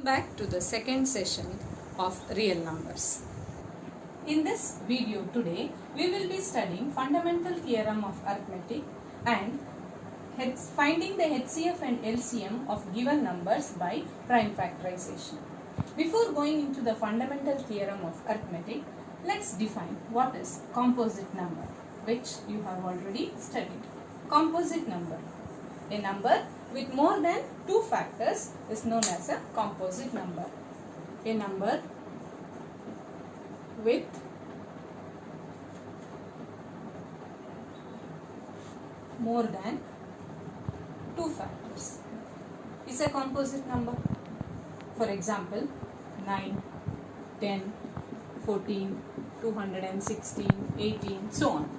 Welcome back to the second session of real numbers. In this video today, we will be studying fundamental theorem of arithmetic and finding the HCF and LCM of given numbers by prime factorization. Before going into the fundamental theorem of arithmetic, let's define what is composite number, which you have already studied. Composite number. A number with more than two factors is known as a composite number. A number with more than two factors is a composite number. For example, 9, 10, 14, 216, 18, so on.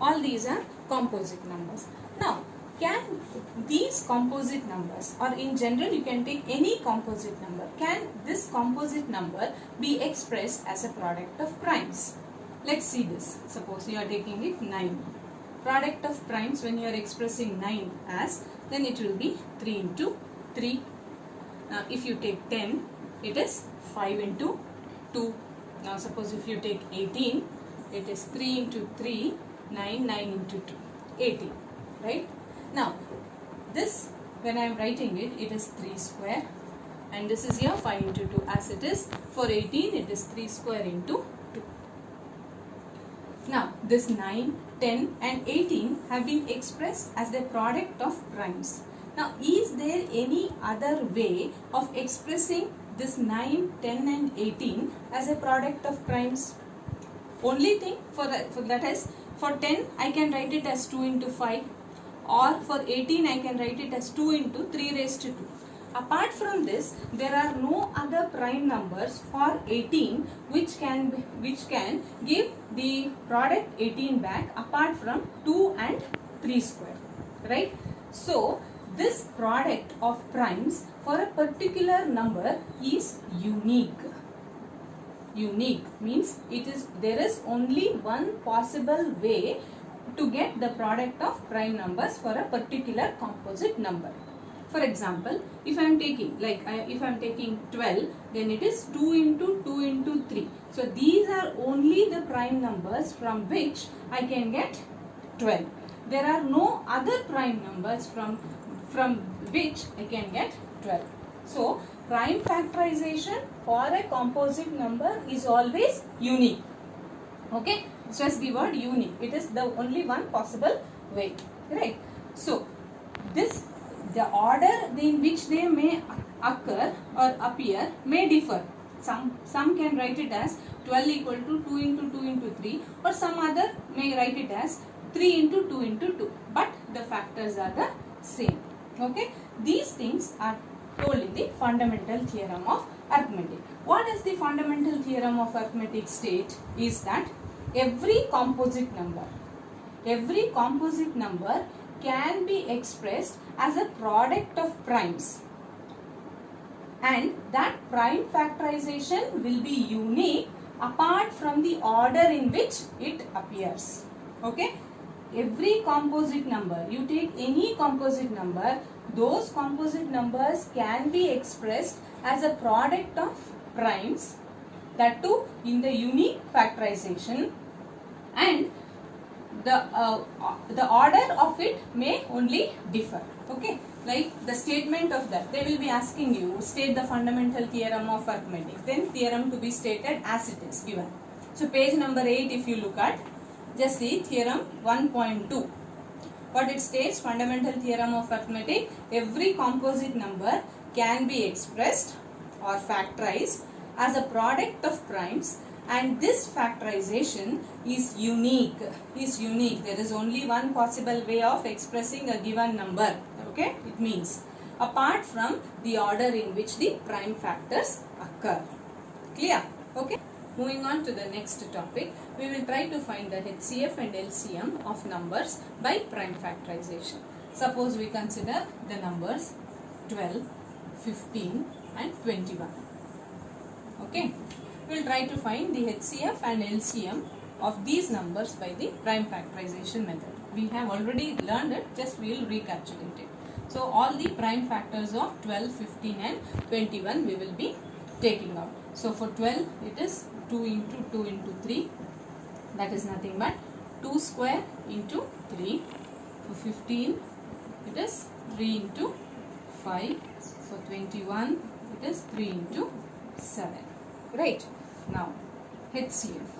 All these are composite numbers. Now, can these composite numbers, or in general you can take any composite number, can this composite number be expressed as a product of primes? Let's see this. Suppose you are taking it 9. Product of primes, when you are expressing 9 as, then it will be 3 into 3. Now if you take 10, it is 5 into 2. Now suppose if you take 18, it is 3 into 3, 9, 9 into 2, 18, right? Now, this, when I am writing it, it is 3 square, and this is here 5 into 2 as it is. For 18, it is 3 square into 2. Now, this 9, 10 and 18 have been expressed as the product of primes. Now, is there any other way of expressing this 9, 10 and 18 as a product of primes? Only thing for that is, for 10, I can write it as 2 into 5. Or for 18 I can write it as 2 into 3 raised to 2. Apart from this, there are no other prime numbers for 18 which can give the product 18 back apart from 2 and 3 square, right? So this product of primes for a particular number is unique. Unique means there is only one possible way to get the product of prime numbers for a particular composite number. For example, if I am taking if I am taking 12, then it is 2 into 2 into 3. So these are only the prime numbers from which I can get 12. There are no other prime numbers from which I can get 12. So prime factorization for a composite number is always unique. Okay, stress the word unique. It is the only one possible way, right? So the order in which they may occur or appear may differ. Some can write it as 12 equal to 2 into 2 into 3, or some other may write it as 3 into 2 into 2, but the factors are the same. Okay, these things are told in the fundamental theorem of arithmetic. What does the fundamental theorem of arithmetic state? Is that every composite number can be expressed as a product of primes, and that prime factorization will be unique apart from the order in which it appears. Okay, every composite number, you take any composite number, those composite numbers can be expressed as a product of primes, that too in the unique factorization, and the order of it may only differ. Okay, like the statement of that, they will be asking you, state the fundamental theorem of arithmetic, then theorem to be stated as it is given. So page number 8, if you look at, just see theorem 1.2. What it states: fundamental theorem of arithmetic, every composite number can be expressed or factorized as a product of primes, and this factorization is unique. There is only one possible way of expressing a given number. Okay, it means apart from the order in which the prime factors occur. Clear? Okay. Moving on to the next topic, we will try to find the HCF and LCM of numbers by prime factorization. Suppose we consider the numbers 12, 15 and 21. Okay, we will try to find the HCF and LCM of these numbers by the prime factorization method. We have already learned it, just we will recapitulate it. So all the prime factors of 12, 15 and 21 we will be taking out. So for 12 it is 2 into 2 into 3, that is nothing but 2 square into 3. For 15 it is 3 into 5. For 21 it is 3 into 7. Right. Now HCF.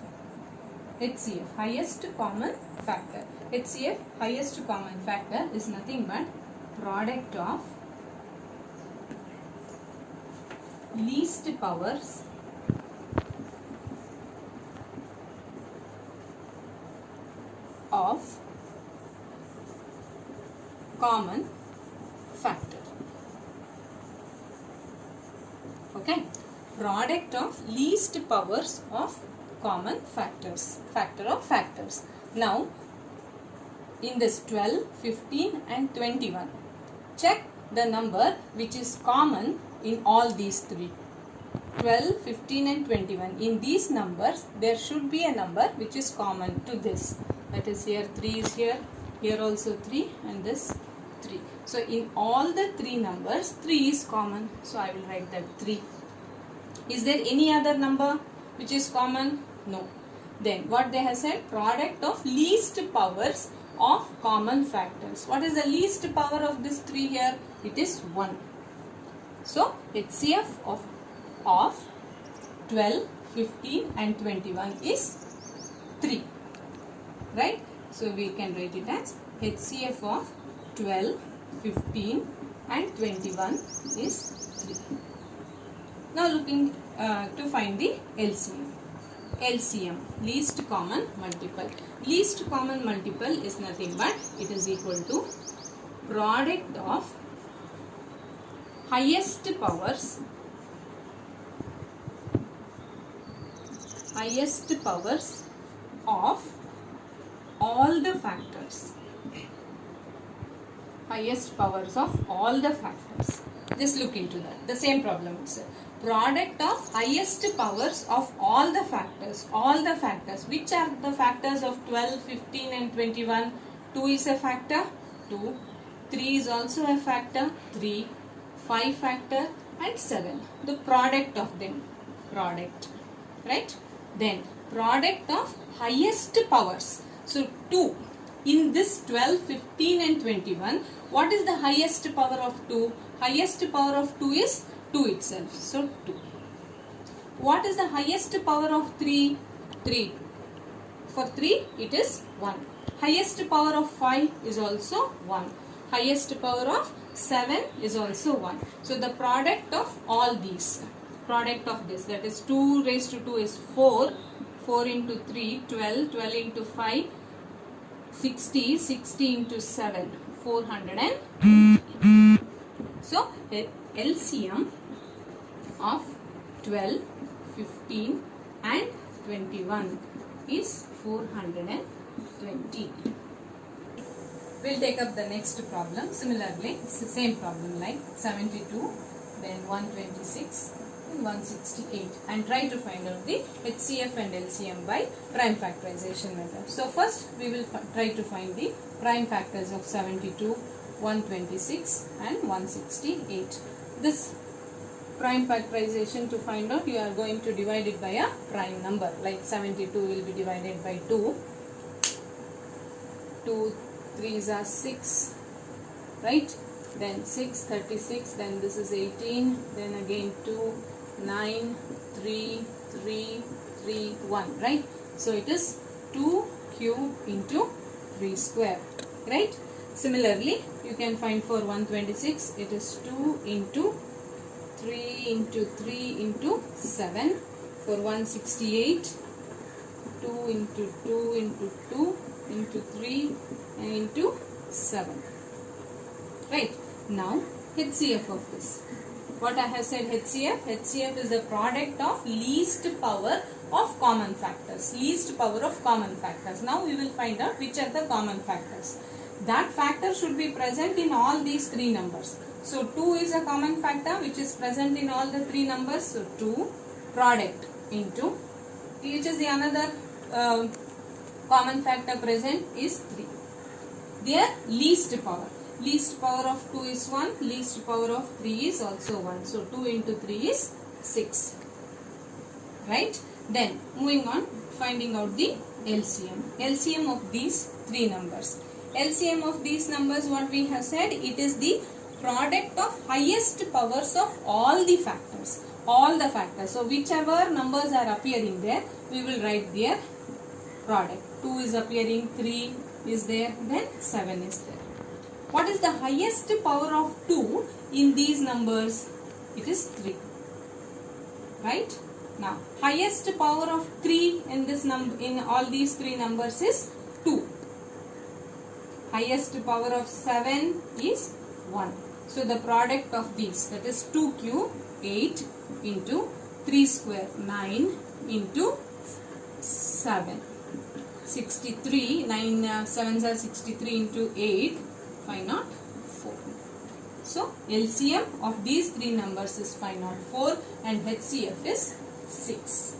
HCF, highest common factor. HCF, highest common factor, is nothing but product of least powers of common factor. Okay, product of least powers of common factors, factor of factors. Now in this 12, 15 and 21, check the number which is common in all these three. 12, 15 and 21. In these numbers there should be a number which is common to this. That is, here 3 is here also 3 and this 3. So in all the three numbers 3 is common. So I will write that 3. Is there any other number which is common? No. Then what they have said? Product of least powers of common factors. What is the least power of this 3 here? It is 1. So HCF of 12, 15 and 21 is 3. Right? So we can write it as HCF of 12, 15 and 21 is 3. Now looking to find the LCM. LCM, least common multiple. Least common multiple is nothing but it is equal to product of highest powers of all the factors. Highest powers of all the factors. Just look into that. The same problem itself. Product of highest powers of all the factors. All the factors. Which are the factors of 12, 15 and 21? 2 is a factor. 2. 3 is also a factor. 3. 5 factor and 7. The product of them. Product. Right? Then product of highest powers. So 2. In this 12, 15 and 21, what is the highest power of 2? Highest power of 2 is 2 itself. So 2. What is the highest power of 3? 3. For 3 it is 1. Highest power of 5 is also 1. Highest power of 7 is also 1. So the product of all these, product of this, that is 2 raised to 2 is 4. 4 into 3, 12. 12 into 5, 60. 60 into 7, 400 and so LCM of 12, 15 and 21 is 420. We'll take up the next problem. Similarly, it's the same problem like 72, then 126 and 168, and try to find out the HCF and LCM by prime factorization method. So first we will try to find the prime factors of 72, 126 and 168. This prime factorization, to find out, you are going to divide it by a prime number. Like 72 will be divided by 2. 2 3s are 6, right? Then 6, 36, then this is 18, then again 2, 9, 3, 3, 3, 1, right? So it is 2 cube into 3 square, right? Similarly, you can find for 126, it is 2 into 3 into 3 into 7. For 168, 2 into 2 into 2 into 3 and into 7. Right. Now, HCF of this. What I have said, HCF? HCF is the product of least power of common factors. Least power of common factors. Now, we will find out which are the common factors. That factor should be present in all these three numbers. So 2 is a common factor which is present in all the three numbers. So 2 product into, which is the another common factor present is 3. Their least power. least power of 2 is 1, least power of 3 is also 1. So 2 into 3 is 6. Right? Then moving on, finding out the LCM. LCM of these three numbers. LCM of these numbers, what we have said, it is the product of highest powers of all the factors. All the factors. So whichever numbers are appearing there, we will write their product. 2 is appearing, 3 is there, then 7 is there. What is the highest power of 2 in these numbers? It is 3. Right? Now, highest power of 3 in this number, in all these three numbers is 2. Highest power of 7 is 1. So, the product of these, that is 2 cube, 8 into 3 square, 9 into 7. 63, 9 7s are 63 into 8, 504. So, LCM of these three numbers is 504 and HCF is 6.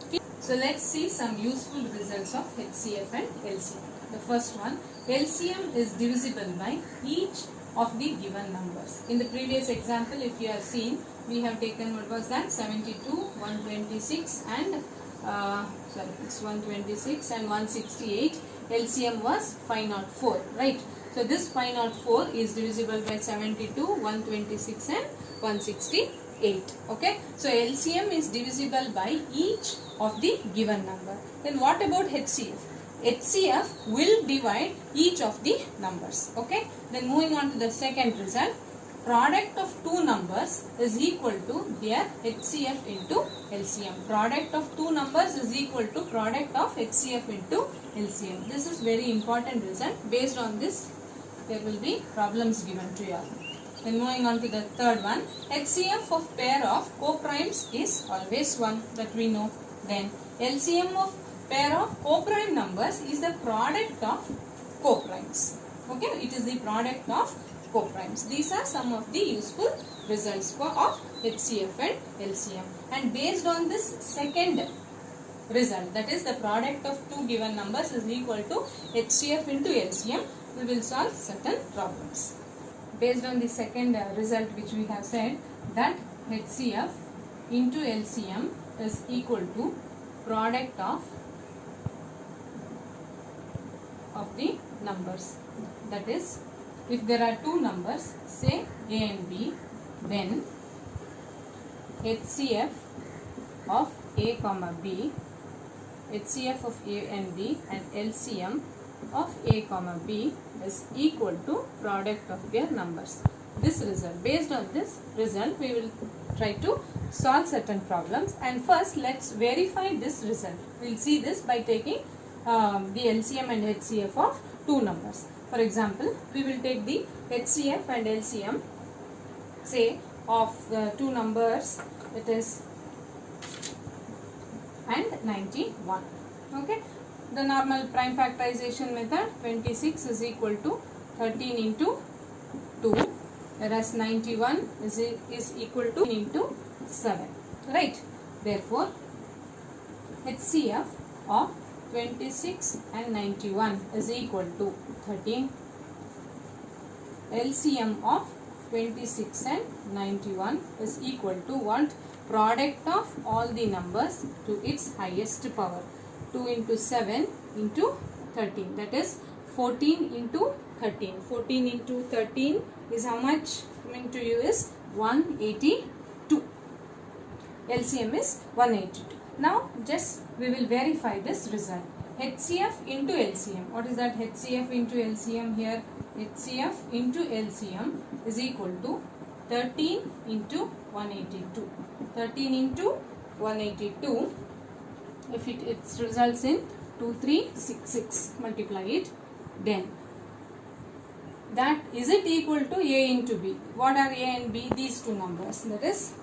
Okay. So, let's see some useful results of HCF and LCM. The first one, LCM is divisible by each of the given numbers. In the previous example, if you have seen, we have taken, what was that, 72, 126 and it's 126 and 168. LCM was 504, right? So this 504 is divisible by 72, 126 and 168. Okay. So LCM is divisible by each of the given number. Then what about HCF? HCF will divide each of the numbers. Okay. Then moving on to the second result. Product of two numbers is equal to their HCF into LCM. Product of two numbers is equal to product of HCF into LCM. This is very important result. Based on this, there will be problems given to you. Then moving on to the third one. HCF of pair of coprimes is always 1, that we know. Then LCM of pair of coprime numbers is the product of coprimes. Okay, it is the product of coprimes. These are some of the useful results of HCF and LCM. And based on this second result, that is the product of two given numbers is equal to HCF into LCM, we will solve certain problems. Based on the second result which we have said, that HCF into LCM is equal to product of the numbers. That is, if there are two numbers, say A and B, then HCF of A comma B, HCF of A and B and LCM of A comma B is equal to product of their numbers. This result, based on this result, we will try to solve certain problems. And first, let's verify this result. We will see this by taking the LCM and HCF of two numbers. For example, we will take the HCF and LCM, say, of two numbers, it is and 91. Okay. The normal prime factorization method, 26 is equal to 13 into 2, whereas 91 is equal to into 7. Right. Therefore, HCF of 26 and 91 is equal to 13. LCM of 26 and 91 is equal to what? Product of all the numbers to its highest power. 2 into 7 into 13. That is 14 into 13. 14 into 13 is how much coming to you is 182. LCM is 182. Now just we will verify this result. HCF into LCM. What is that HCF into LCM here? HCF into LCM is equal to 13 into 182. 13 into 182. If it results in 2366, multiply it, then that is it equal to A into B. What are A and B? These two numbers. That is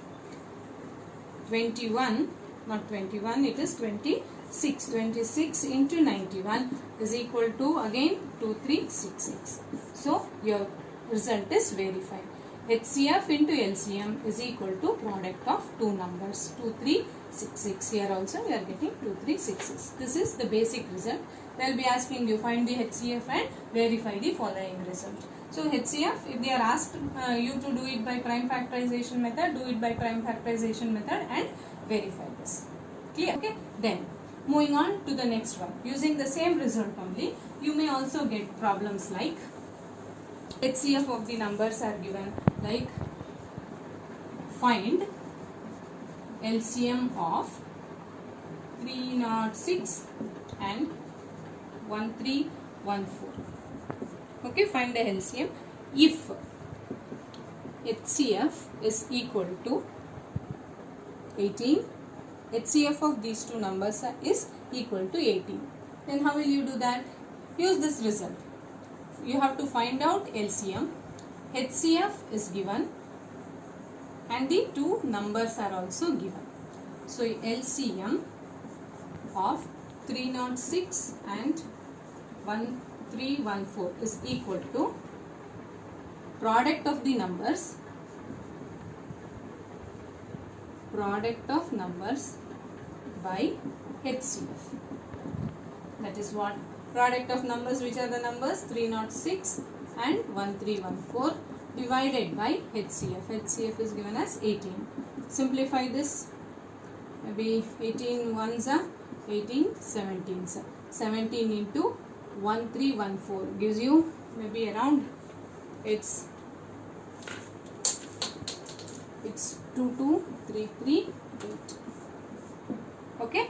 21, not 21, it is 26. 26 into 91 is equal to again 2366. So your result is verified. HCF into LCM is equal to product of two numbers, 2366. Here also we are getting 2366. This is the basic result. They will be asking you find the HCF and verify the following result. So HCF, if they are asked you to do it by prime factorization method, do it by prime factorization method and verify this. Clear? Okay. Then moving on to the next one. Using the same result only, you may also get problems like HCF of the numbers are given, like find LCM of 306 and 1314. Okay, find the LCM if HCF is equal to 18. HCF of these two numbers is equal to 18. Then how will you do that? Use this result. You have to find out LCM. HCF is given and the two numbers are also given. So LCM of 306 and 1314 is equal to product of the numbers, by HCF. That is what? Product of numbers, which are the numbers 306 and 1314, divided by HCF. HCF is given as 18. Simplify this. Maybe 18 ones are 18 17s. 17 into 1314 gives you maybe around it's 22338. Okay,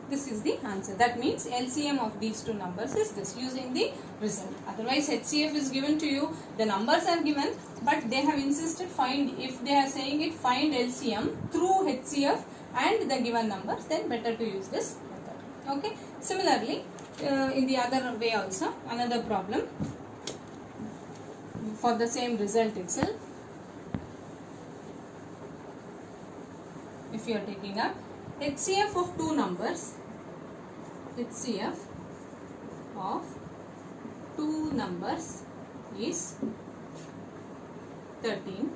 this is the answer. That means LCM of these two numbers is this, using the result. Otherwise HCF is given to you, the numbers are given, but they have insisted find, if they are saying it find LCM through HCF and the given numbers, then better to use this method. Okay, similarly in the other way also, another problem for the same result itself. If you are taking up HCF of two numbers, HCF of two numbers is 13.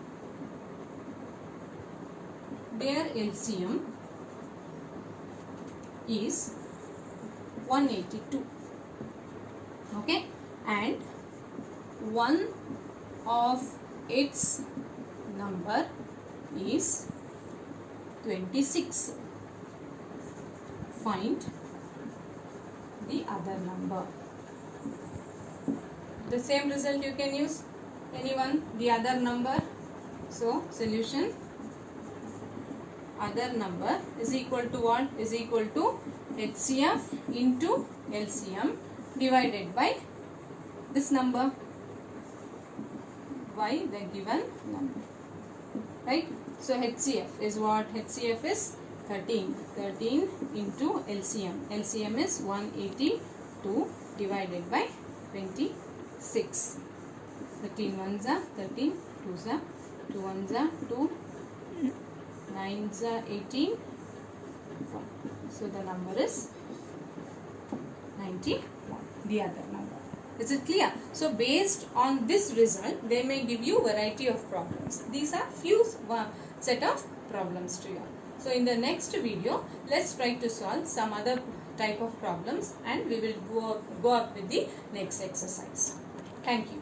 Their LCM is 182. Okay, and one of its number is 26. Find the other number. The same result you can use anyone, the other number. So solution, other number is equal to what? Is equal to HCF into LCM divided by this number, by the given number, right? So HCF is what? HCF is 13. 13 into LCM. LCM is 182 divided by 26. 13 ones are 13, 2s are 2 ones are 2, 9s are 18. 1. So the number is 91, the other number. Is it clear? So based on this result, they may give you variety of problems. These are few set of problems to you. So in the next video, let's try to solve some other type of problems and we will go up with the next exercise. Thank you.